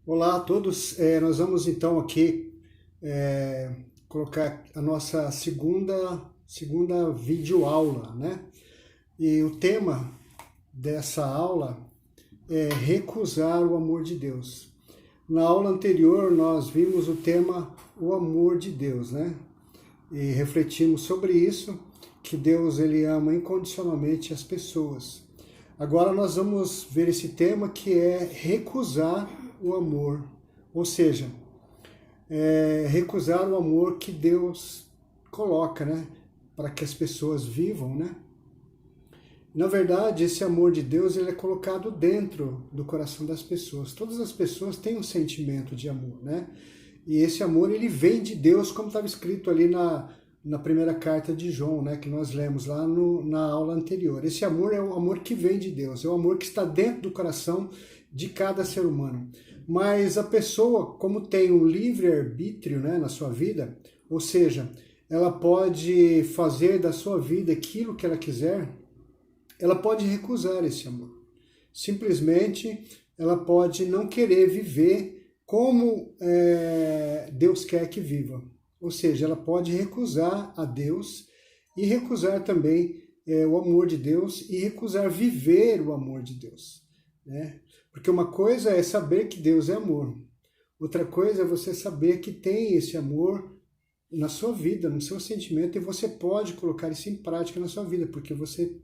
Olá a todos. Nós vamos então aqui colocar a nossa segunda videoaula, né? E o tema dessa aula é recusar o amor de Deus. Na aula anterior nós vimos o tema o amor de Deus, né? E refletimos sobre isso, que Deus ele ama incondicionalmente as pessoas. Agora nós vamos ver esse tema que é recusar o amor, ou seja, recusar o amor que Deus coloca, né, para que as pessoas vivam, né? Na verdade, esse amor de Deus ele é colocado dentro do coração das pessoas. Todas as pessoas têm um sentimento de amor, né? E esse amor ele vem de Deus, como estava escrito ali na primeira carta de João, né, que nós lemos lá na aula anterior. Esse amor é o amor que vem de Deus, é o amor que está dentro do coração de cada ser humano. Mas a pessoa, como tem um livre-arbítrio, né, na sua vida, ou seja, ela pode fazer da sua vida aquilo que ela quiser, ela pode recusar esse amor. Simplesmente, ela pode não querer viver como Deus quer que viva. Ou seja, ela pode recusar a Deus e recusar também o amor de Deus e recusar viver o amor de Deus, né? Porque uma coisa é saber que Deus é amor. Outra coisa é você saber que tem esse amor na sua vida, no seu sentimento, e você pode colocar isso em prática na sua vida, porque você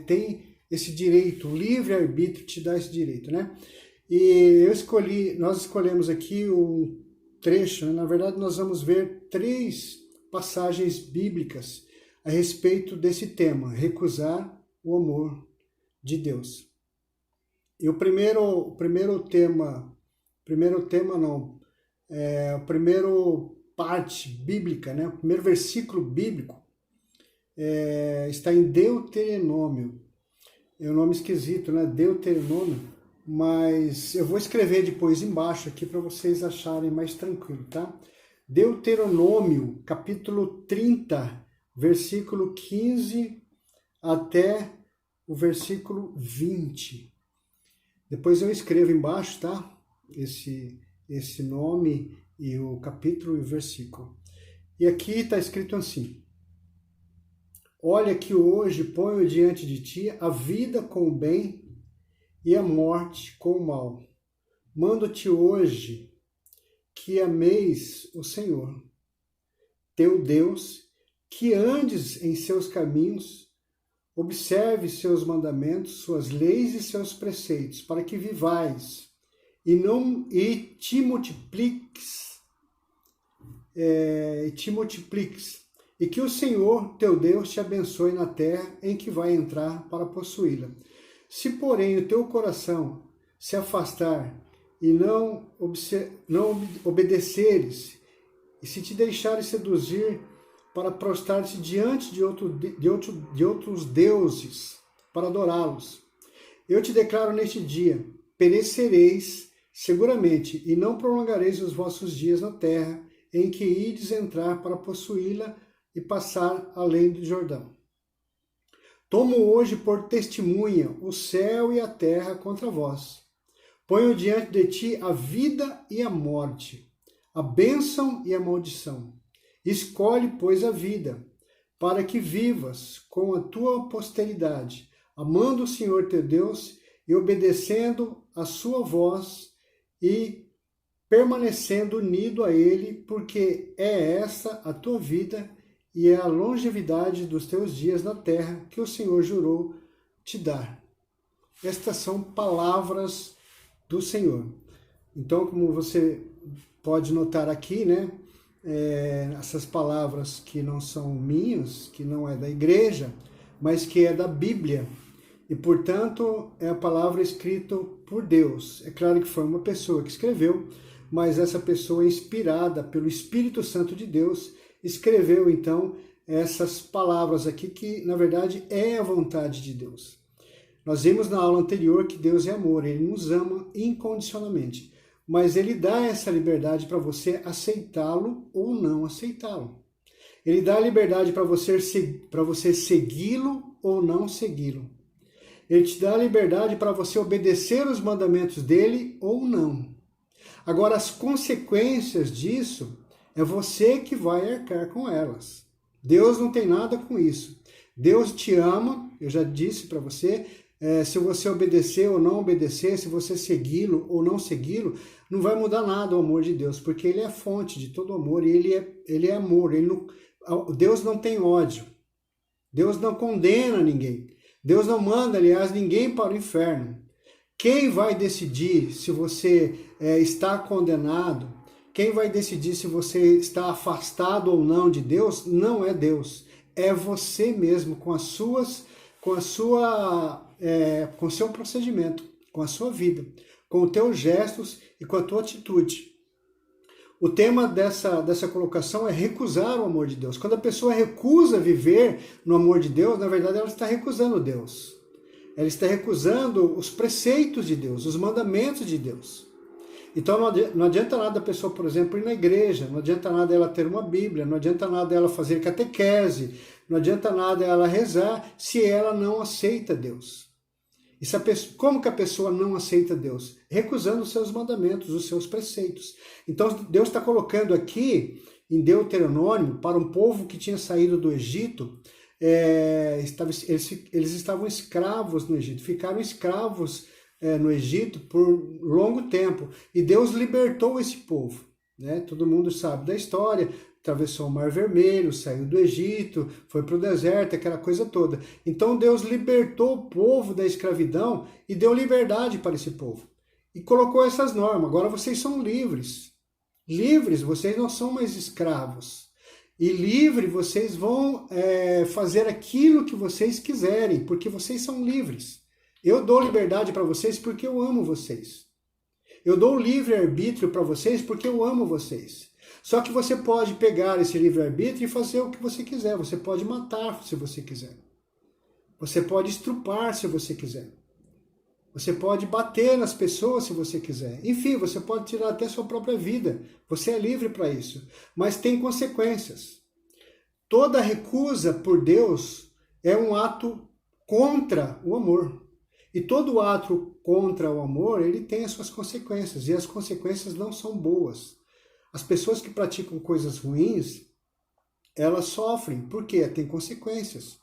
tem esse direito, o livre-arbítrio te dá esse direito, né? E nós escolhemos aqui um trecho, né? Na verdade nós vamos ver 3 passagens bíblicas a respeito desse tema, recusar o amor de Deus. E o primeiro parte bíblica, né? O primeiro versículo bíblico está em Deuteronômio. É um nome esquisito, né? Deuteronômio, mas eu vou escrever depois embaixo aqui para vocês acharem mais tranquilo, tá? Deuteronômio, capítulo 30, versículo 15 até o versículo 20. Depois eu escrevo embaixo, tá? Esse nome e o capítulo e o versículo. E aqui está escrito assim: olha que hoje ponho diante de ti a vida com o bem e a morte com o mal. Mando-te hoje que ameis o Senhor, teu Deus, que andes em seus caminhos, observe seus mandamentos, suas leis e seus preceitos, para que vivais e te multipliques, e que o Senhor, teu Deus, te abençoe na terra em que vai entrar para possuí-la. Se, porém, o teu coração se afastar e não obedeceres, e se te deixares seduzir para prostrar-te diante de outros deuses, para adorá-los, eu te declaro neste dia, perecereis seguramente, e não prolongareis os vossos dias na terra, em que ides entrar para possuí-la e passar além do Jordão. Tomo hoje por testemunha o céu e a terra contra vós. Ponho diante de ti a vida e a morte, a bênção e a maldição. Escolhe, pois, a vida, para que vivas com a tua posteridade, amando o Senhor teu Deus e obedecendo a sua voz e permanecendo unido a Ele, porque é essa a tua vida e é a longevidade dos teus dias na terra que o Senhor jurou te dar. Estas são palavras do Senhor. Então, como você pode notar aqui, né, essas palavras que não são minhas, que não é da igreja, mas que é da Bíblia. E, portanto, é a palavra escrita por Deus. É claro que foi uma pessoa que escreveu, mas essa pessoa, inspirada pelo Espírito Santo de Deus, escreveu, então, essas palavras aqui, que, na verdade, é a vontade de Deus. Nós vimos na aula anterior que Deus é amor, Ele nos ama incondicionalmente, mas Ele dá essa liberdade para você aceitá-lo ou não aceitá-lo. Ele dá a liberdade para você segui-lo ou não segui-lo. Ele te dá a liberdade para você obedecer os mandamentos dele ou não. Agora, as consequências disso é você que vai arcar com elas. Deus não tem nada com isso. Deus te ama, eu já disse para você, se você obedecer ou não obedecer, se você segui-lo ou não segui-lo, não vai mudar nada o amor de Deus, porque Ele é a fonte de todo amor e Ele é amor. Deus não tem ódio. Deus não condena ninguém. Deus não manda, aliás, ninguém para o inferno. Quem vai decidir se você está condenado, quem vai decidir se você está afastado ou não de Deus, não é Deus. É você mesmo, com o seu procedimento, com a sua vida, com os teus gestos e com a tua atitude. O tema dessa colocação é recusar o amor de Deus. Quando a pessoa recusa viver no amor de Deus, na verdade ela está recusando Deus. Ela está recusando os preceitos de Deus, os mandamentos de Deus. Então não adianta nada a pessoa, por exemplo, ir na igreja, não adianta nada ela ter uma Bíblia, não adianta nada ela fazer catequese, não adianta nada ela rezar se ela não aceita Deus. Como que a pessoa não aceita Deus? Recusando os seus mandamentos, os seus preceitos. Então Deus está colocando aqui em Deuteronômio, para um povo que tinha saído do Egito, eles estavam escravos no Egito, ficaram escravos no Egito por longo tempo. E Deus libertou esse povo. Né? Todo mundo sabe da história. Atravessou o Mar Vermelho, saiu do Egito, foi para o deserto, aquela coisa toda. Então Deus libertou o povo da escravidão e deu liberdade para esse povo. E colocou essas normas. Agora vocês são livres. Livres, vocês não são mais escravos. E livre, vocês vão fazer aquilo que vocês quiserem, porque vocês são livres. Eu dou liberdade para vocês porque eu amo vocês. Eu dou livre-arbítrio para vocês porque eu amo vocês. Só que você pode pegar esse livre-arbítrio e fazer o que você quiser. Você pode matar se você quiser. Você pode estrupar se você quiser. Você pode bater nas pessoas se você quiser. Enfim, você pode tirar até sua própria vida. Você é livre para isso. Mas tem consequências. Toda recusa por Deus é um ato contra o amor. E todo ato contra o amor, ele tem as suas consequências. E as consequências não são boas. As pessoas que praticam coisas ruins, elas sofrem. Por quê? Tem consequências.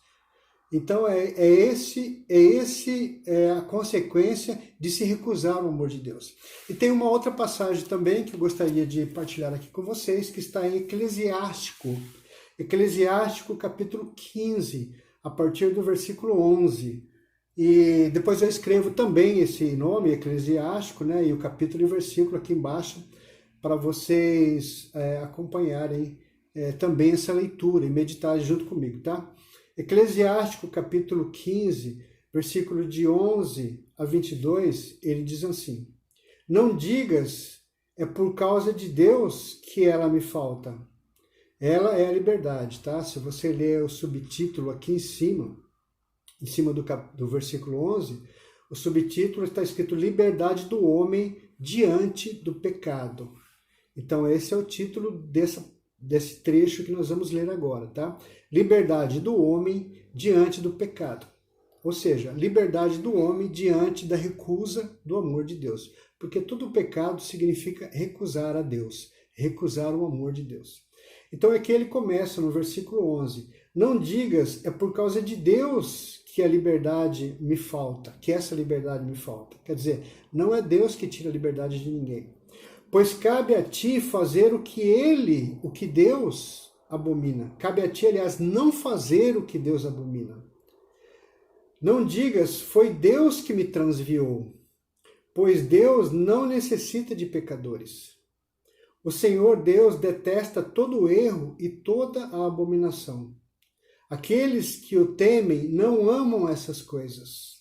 Então, a consequência de se recusar o amor de Deus. E tem uma outra passagem também que eu gostaria de partilhar aqui com vocês, que está em Eclesiástico. Eclesiástico, capítulo 15, a partir do versículo 11. E depois eu escrevo também esse nome, Eclesiástico, né, e o capítulo e o versículo aqui embaixo, para vocês acompanharem também essa leitura e meditarem junto comigo, tá? Eclesiástico, capítulo 15, versículo de 11 a 22, ele diz assim: Não digas, é por causa de Deus que ela me falta. Ela é a liberdade, tá? Se você ler o subtítulo aqui em cima do versículo 11, o subtítulo está escrito Liberdade do homem diante do pecado. Então esse é o título desse trecho que nós vamos ler agora, tá? Liberdade do homem diante do pecado. Ou seja, liberdade do homem diante da recusa do amor de Deus. Porque todo pecado significa recusar a Deus, recusar o amor de Deus. Então aqui ele começa no versículo 11. Não digas, é por causa de Deus que a liberdade me falta, que essa liberdade me falta. Quer dizer, não é Deus que tira a liberdade de ninguém. Pois cabe a ti fazer o que Deus abomina. Cabe a ti, aliás, não fazer o que Deus abomina. Não digas, foi Deus que me transviou, pois Deus não necessita de pecadores. O Senhor Deus detesta todo o erro e toda a abominação. Aqueles que o temem não amam essas coisas.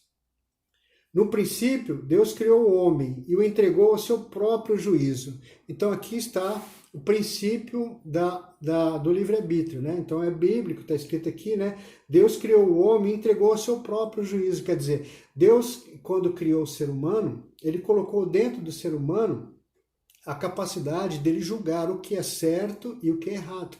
No princípio, Deus criou o homem e o entregou ao seu próprio juízo. Então aqui está o princípio do livre-arbítrio, né? Então é bíblico, está escrito aqui, né? Deus criou o homem e entregou ao seu próprio juízo. Quer dizer, Deus, quando criou o ser humano, ele colocou dentro do ser humano a capacidade dele julgar o que é certo e o que é errado.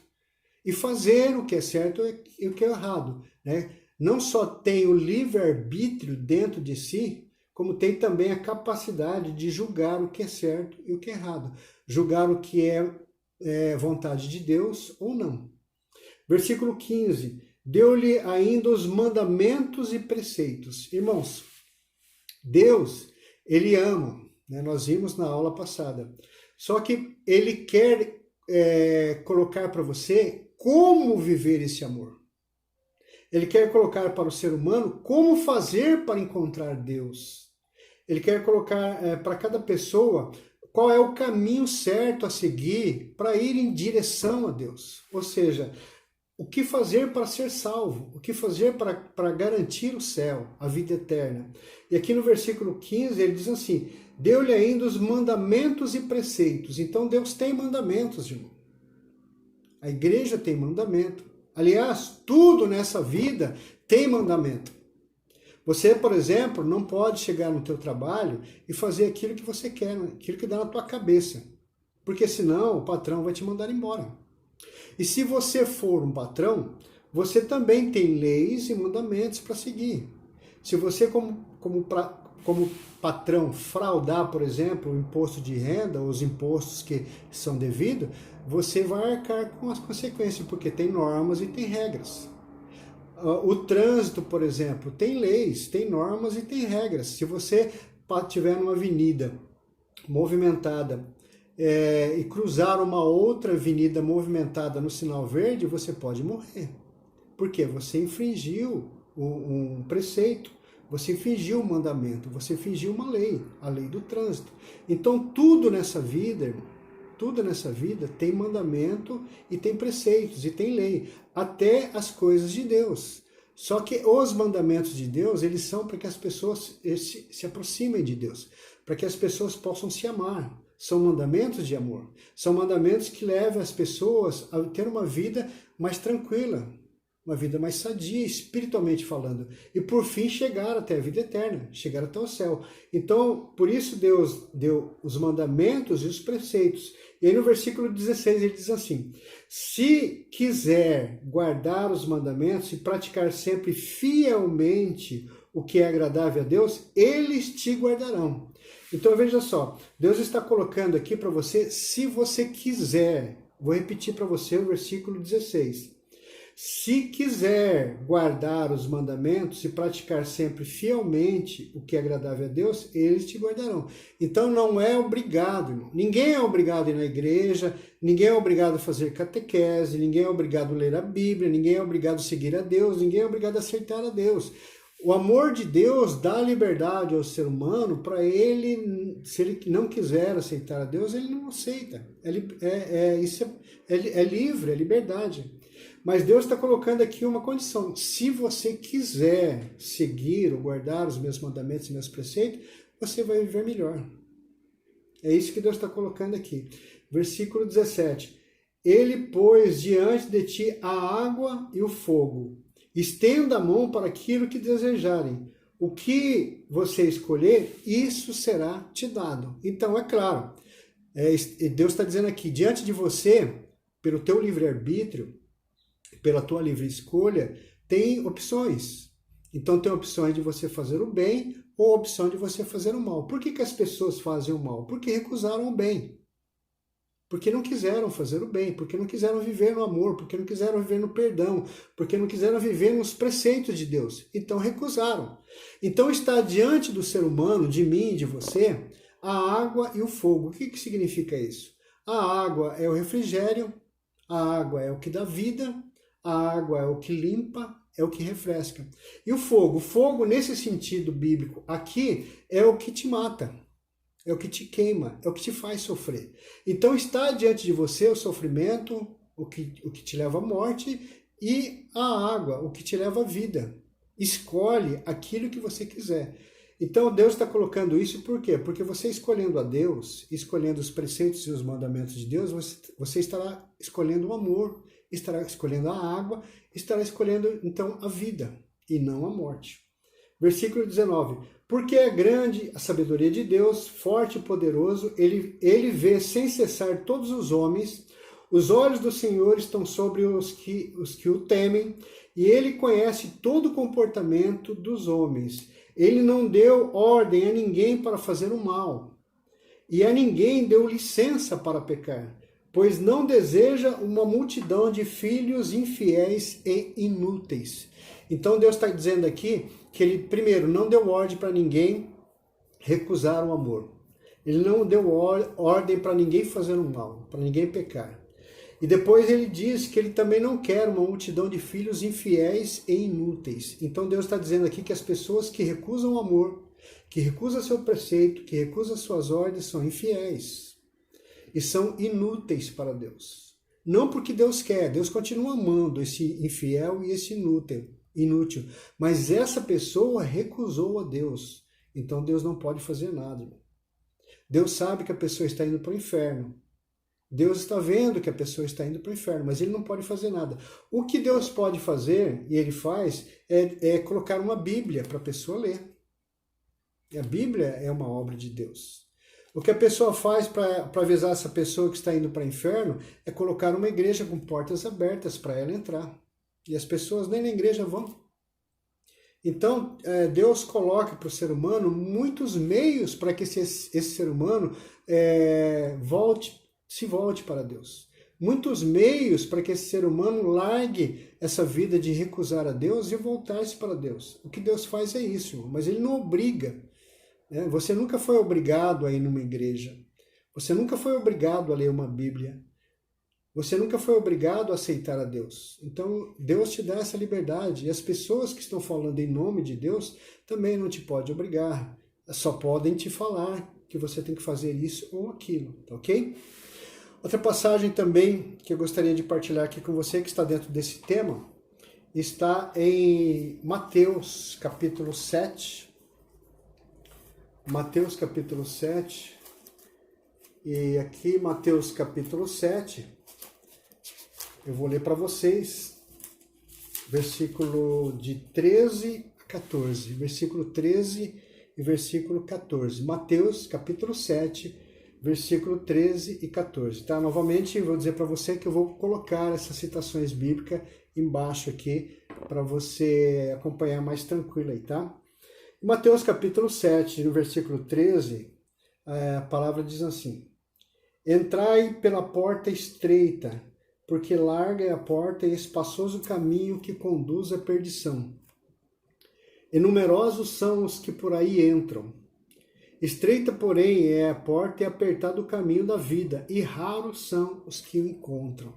E fazer o que é certo e o que é errado, né? Não só tem o livre-arbítrio dentro de si, como tem também a capacidade de julgar o que é certo e o que é errado. Julgar o que é vontade de Deus ou não. Versículo 15. Deu-lhe ainda os mandamentos e preceitos. Irmãos, Deus, Ele ama, né? Nós vimos na aula passada. Só que Ele quer colocar para você como viver esse amor. Ele quer colocar para o ser humano como fazer para encontrar Deus. Ele quer colocar para cada pessoa qual é o caminho certo a seguir para ir em direção a Deus. Ou seja, o que fazer para ser salvo, o que fazer para garantir o céu, a vida eterna. E aqui no versículo 15 ele diz assim, deu-lhe ainda os mandamentos e preceitos. Então Deus tem mandamentos, irmão. A igreja tem mandamento. Aliás, tudo nessa vida tem mandamento. Você, por exemplo, não pode chegar no teu trabalho e fazer aquilo que você quer, aquilo que dá na tua cabeça. Porque senão o patrão vai te mandar embora. E se você for um patrão, você também tem leis e mandamentos para seguir. Se você, como patrão, fraudar, por exemplo, o imposto de renda, os impostos que são devidos, você vai arcar com as consequências, porque tem normas e tem regras. O trânsito, por exemplo, tem leis, tem normas e tem regras. Se você estiver numa avenida movimentada, e cruzar uma outra avenida movimentada no sinal verde, você pode morrer. Por quê? Você infringiu um preceito, você infringiu um mandamento, você infringiu uma lei, a lei do trânsito. Então tudo nessa vida tem mandamento e tem preceitos e tem lei, até as coisas de Deus. Só que os mandamentos de Deus, eles são para que as pessoas se aproximem de Deus, para que as pessoas possam se amar. São mandamentos de amor. São mandamentos que levam as pessoas a ter uma vida mais tranquila, uma vida mais sadia, espiritualmente falando. E por fim chegar até a vida eterna, chegar até o céu. Então, por isso Deus deu os mandamentos e os preceitos. E aí no versículo 16 ele diz assim, se quiser guardar os mandamentos e praticar sempre fielmente o que é agradável a Deus, eles te guardarão. Então veja só, Deus está colocando aqui para você, se você quiser, vou repetir para você o versículo 16. Se quiser guardar os mandamentos e praticar sempre fielmente o que é agradável a Deus, eles te guardarão. Então não é obrigado, irmão. Ninguém é obrigado a ir na igreja, ninguém é obrigado a fazer catequese, ninguém é obrigado a ler a Bíblia, ninguém é obrigado a seguir a Deus, ninguém é obrigado a aceitar a Deus. O amor de Deus dá liberdade ao ser humano para ele, se ele não quiser aceitar a Deus, ele não aceita. Isso é livre, é liberdade. Mas Deus está colocando aqui uma condição. Se você quiser seguir ou guardar os meus mandamentos e meus preceitos, você vai viver melhor. É isso que Deus está colocando aqui. Versículo 17. Ele pôs diante de ti a água e o fogo. Estenda a mão para aquilo que desejarem. O que você escolher, isso será te dado. Então, é claro, Deus está dizendo aqui, diante de você, pelo teu livre-arbítrio, pela tua livre escolha, tem opções. Então, tem opções de você fazer o bem ou a opção de você fazer o mal. Por que as pessoas fazem o mal? Porque recusaram o bem. Porque não quiseram fazer o bem, porque não quiseram viver no amor, porque não quiseram viver no perdão, porque não quiseram viver nos preceitos de Deus. Então recusaram. Então está diante do ser humano, de mim e de você, a água e o fogo. O que significa isso? A água é o refrigério, a água é o que dá vida, a água é o que limpa, é o que refresca. E o fogo nesse sentido bíblico aqui, é o que te mata. É o que te queima, é o que te faz sofrer. Então está diante de você o sofrimento, o que te leva à morte, e a água, o que te leva à vida. Escolhe aquilo que você quiser. Então Deus está colocando isso por quê? Porque você escolhendo a Deus, escolhendo os preceitos e os mandamentos de Deus, você estará escolhendo o amor, estará escolhendo a água, estará escolhendo então a vida e não a morte. Versículo 19. Porque é grande a sabedoria de Deus, forte e poderoso, ele vê sem cessar todos os homens, os olhos do Senhor estão sobre os que o temem, e ele conhece todo o comportamento dos homens. Ele não deu ordem a ninguém para fazer o mal, e a ninguém deu licença para pecar, pois não deseja uma multidão de filhos infiéis e inúteis. Então Deus está dizendo aqui que ele, primeiro, não deu ordem para ninguém recusar o amor. Ele não deu ordem para ninguém fazer o mal, para ninguém pecar. E depois ele diz que ele também não quer uma multidão de filhos infiéis e inúteis. Então Deus está dizendo aqui que as pessoas que recusam o amor, que recusam seu preceito, que recusam suas ordens, são infiéis. E são inúteis para Deus. Não porque Deus quer, Deus continua amando esse infiel e esse inútil. Mas essa pessoa recusou a Deus. Então Deus não pode fazer nada. Deus sabe que a pessoa está indo para o inferno. Deus está vendo que a pessoa está indo para o inferno, mas ele não pode fazer nada. O que Deus pode fazer, e ele faz, é colocar uma Bíblia para a pessoa ler. E a Bíblia é uma obra de Deus. O que a pessoa faz para avisar essa pessoa que está indo para o inferno é colocar uma igreja com portas abertas para ela entrar. E as pessoas nem na igreja vão. Então, Deus coloca para o ser humano muitos meios para que esse ser humano se volte para Deus. Muitos meios para que esse ser humano largue essa vida de recusar a Deus e voltar-se para Deus. O que Deus faz é isso, mas ele não obriga. Você nunca foi obrigado a ir numa igreja. Você nunca foi obrigado a ler uma Bíblia. Você nunca foi obrigado a aceitar a Deus. Então, Deus te dá essa liberdade. E as pessoas que estão falando em nome de Deus também não te podem obrigar. Só podem te falar que você tem que fazer isso ou aquilo, tá ok? Outra passagem também que eu gostaria de partilhar aqui com você, que está dentro desse tema, está em Mateus capítulo 7. Mateus capítulo 7. E aqui, Mateus capítulo 7, eu vou ler para vocês, versículo de 13 a 14. Versículo 13 e versículo 14. Mateus capítulo 7, versículo 13 e 14. Tá? Novamente, vou dizer para você que eu vou colocar essas citações bíblicas embaixo aqui, para você acompanhar mais tranquilo aí, tá? Mateus capítulo 7, no versículo 13, a palavra diz assim: Entrai pela porta estreita, porque larga é a porta e espaçoso o caminho que conduz à perdição. E numerosos são os que por aí entram. Estreita, porém, é a porta e apertado o caminho da vida, e raros são os que o encontram.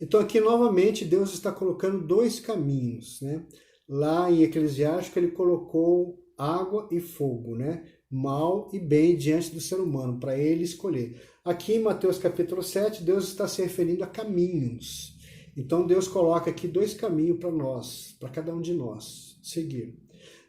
Então aqui novamente Deus está colocando dois caminhos, né? Lá em Eclesiástico ele colocou água e fogo, né? Mal e bem diante do ser humano, para ele escolher. Aqui em Mateus capítulo 7, Deus está se referindo a caminhos. Então Deus coloca aqui dois caminhos para nós, para cada um de nós seguir.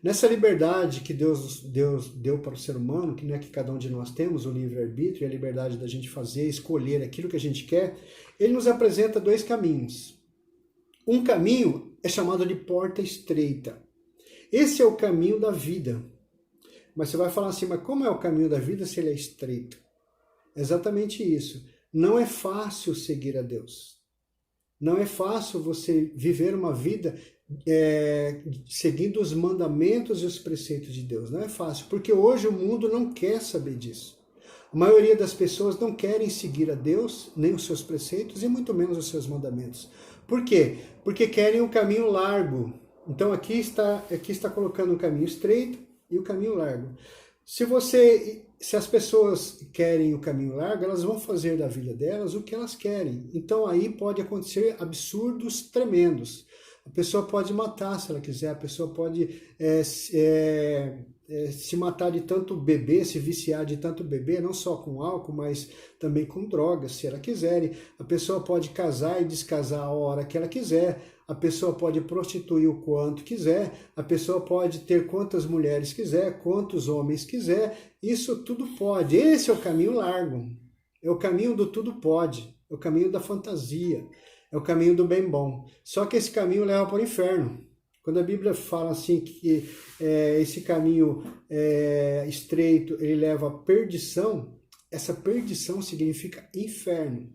Nessa liberdade que Deus deu para o ser humano, que não é que cada um de nós temos, o livre-arbítrio e a liberdade da gente fazer, escolher aquilo que a gente quer, ele nos apresenta dois caminhos. Um caminho é chamado de porta estreita. Esse é o caminho da vida. Mas você vai falar assim, mas como é o caminho da vida se ele é estreito? É exatamente isso. Não é fácil seguir a Deus. Não é fácil você viver uma vida seguindo os mandamentos e os preceitos de Deus. Não é fácil, porque hoje o mundo não quer saber disso. A maioria das pessoas não querem seguir a Deus, nem os seus preceitos, e muito menos os seus mandamentos. Por quê? Porque querem um caminho largo. Então aqui está colocando um caminho estreito e o caminho largo. Se as pessoas querem o caminho largo, elas vão fazer da vida delas o que elas querem. Então aí pode acontecer absurdos tremendos. A pessoa pode matar se ela quiser, a pessoa pode se matar de tanto beber, se viciar de tanto beber, não só com álcool, mas também com drogas, se ela quiser. A pessoa pode casar e descasar a hora que ela quiser, a pessoa pode prostituir o quanto quiser, a pessoa pode ter quantas mulheres quiser, quantos homens quiser, isso tudo pode. Esse é o caminho largo, é o caminho do tudo pode, é o caminho da fantasia, é o caminho do bem bom. Só que esse caminho leva para o inferno. Quando a Bíblia fala assim que esse caminho estreito ele leva à perdição, essa perdição significa inferno.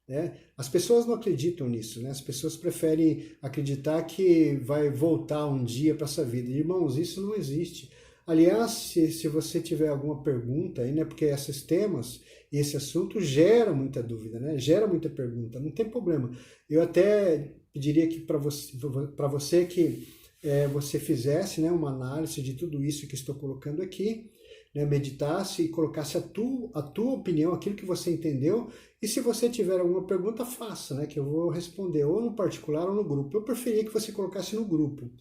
né? As pessoas não acreditam nisso, né? As pessoas preferem acreditar que vai voltar um dia para essa vida. Irmãos, isso não existe. Aliás, se você tiver alguma pergunta aí, né? Porque esses temas e esse assunto gera muita dúvida, né? Gera muita pergunta, não tem problema. Eu até pediria que para você que você fizesse, né, uma análise de tudo isso que estou colocando aqui, né, meditasse e colocasse a tua opinião, aquilo que você entendeu, e se você tiver alguma pergunta, faça, né, que eu vou responder ou no particular ou no grupo. Eu preferia que você colocasse no grupo.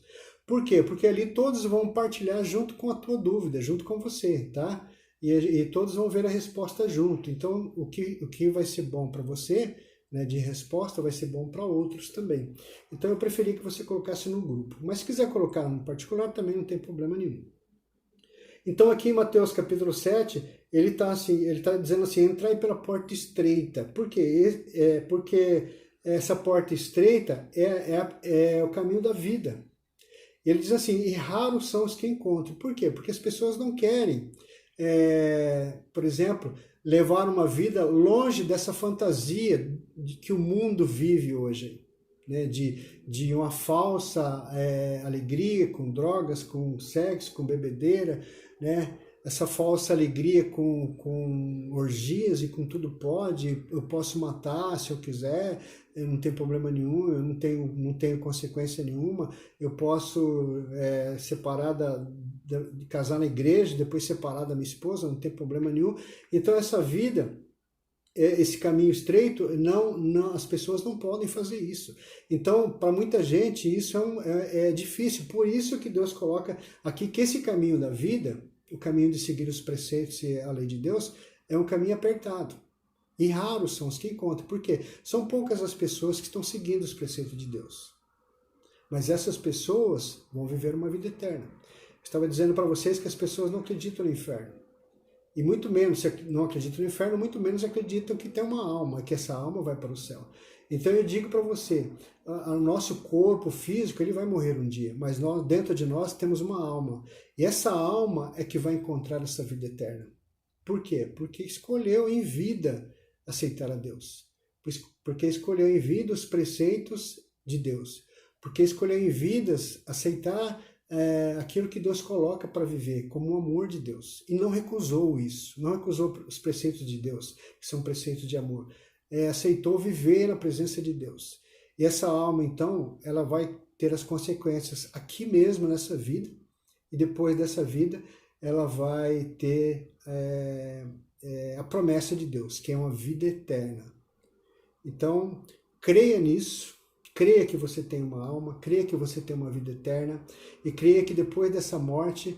Por quê? Porque ali todos vão partilhar junto com a tua dúvida, junto com você, tá? E todos vão ver a resposta junto. Então, o que vai ser bom para você, né, de resposta, vai ser bom para outros também. Então, eu preferi que você colocasse no grupo. Mas se quiser colocar no particular, também não tem problema nenhum. Então, aqui em Mateus capítulo 7, ele está dizendo assim, entrai pela porta estreita. Por quê? Porque essa porta estreita é o caminho da vida. Ele diz assim, e raros são os que encontram. Por quê? Porque as pessoas não querem, por exemplo, levar uma vida longe dessa fantasia que o mundo vive hoje, né? De uma falsa alegria com drogas, com sexo, com bebedeira, né? Essa falsa alegria com orgias e com tudo pode, eu posso matar se eu quiser, eu não tem problema nenhum, eu não tenho consequência nenhuma, eu posso separar de casar na igreja, depois separar da minha esposa, não tem problema nenhum. Então essa vida, esse caminho estreito, não, as pessoas não podem fazer isso. Então, para muita gente, isso é difícil. Por isso que Deus coloca aqui que esse caminho da vida, o caminho de seguir os preceitos e a lei de Deus, é um caminho apertado. E raros são os que encontram. Por quê? São poucas as pessoas que estão seguindo os preceitos de Deus. Mas essas pessoas vão viver uma vida eterna. Eu estava dizendo para vocês que as pessoas não acreditam no inferno. E muito menos, se não acreditam no inferno, muito menos acreditam que tem uma alma, que essa alma vai para o céu. Então eu digo para você, o nosso corpo físico, ele vai morrer um dia, mas dentro de nós temos uma alma. E essa alma é que vai encontrar essa vida eterna. Por quê? Porque escolheu em vida aceitar a Deus. Porque escolheu em vida os preceitos de Deus. Porque escolheu em vidas aceitar aquilo que Deus coloca para viver, como o amor de Deus. E não recusou isso, não recusou os preceitos de Deus, que são preceitos de amor. Aceitou viver na presença de Deus. E essa alma, então, ela vai ter as consequências aqui mesmo nessa vida, e depois dessa vida ela vai ter a promessa de Deus, que é uma vida eterna. Então, creia nisso, creia que você tem uma alma, creia que você tem uma vida eterna, e creia que depois dessa morte,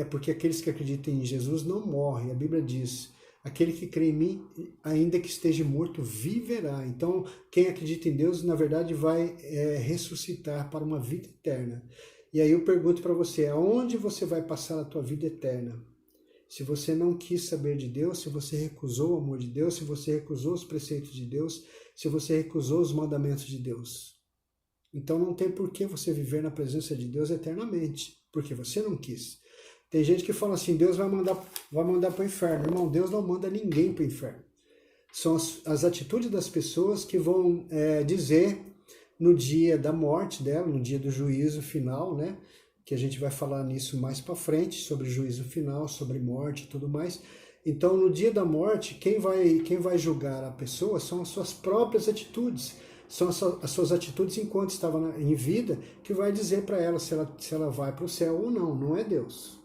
porque aqueles que acreditam em Jesus não morrem, a Bíblia diz, aquele que crê em mim, ainda que esteja morto, viverá. Então, quem acredita em Deus, na verdade, vai ressuscitar para uma vida eterna. E aí eu pergunto para você, aonde você vai passar a tua vida eterna? Se você não quis saber de Deus, se você recusou o amor de Deus, se você recusou os preceitos de Deus, se você recusou os mandamentos de Deus. Então não tem por que você viver na presença de Deus eternamente, porque você não quis. Tem gente que fala assim, Deus vai mandar para o inferno. Irmão, Deus não manda ninguém para o inferno. São as atitudes das pessoas que vão dizer no dia da morte dela, no dia do juízo final, né? Que a gente vai falar nisso mais para frente, sobre juízo final, sobre morte e tudo mais. Então, no dia da morte, quem vai julgar a pessoa são as suas próprias atitudes. São as suas atitudes enquanto estava em vida, que vai dizer para ela se ela vai para o céu ou não. Não é Deus.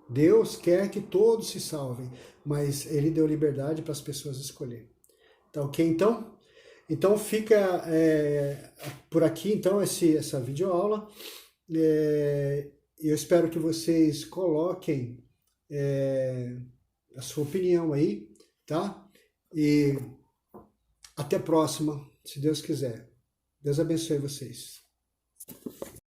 Deus quer que todos se salvem, mas Ele deu liberdade para as pessoas escolherem. Tá ok, então? Então fica por aqui, então, essa videoaula. Eu espero que vocês coloquem a sua opinião aí, tá? E até a próxima, se Deus quiser. Deus abençoe vocês.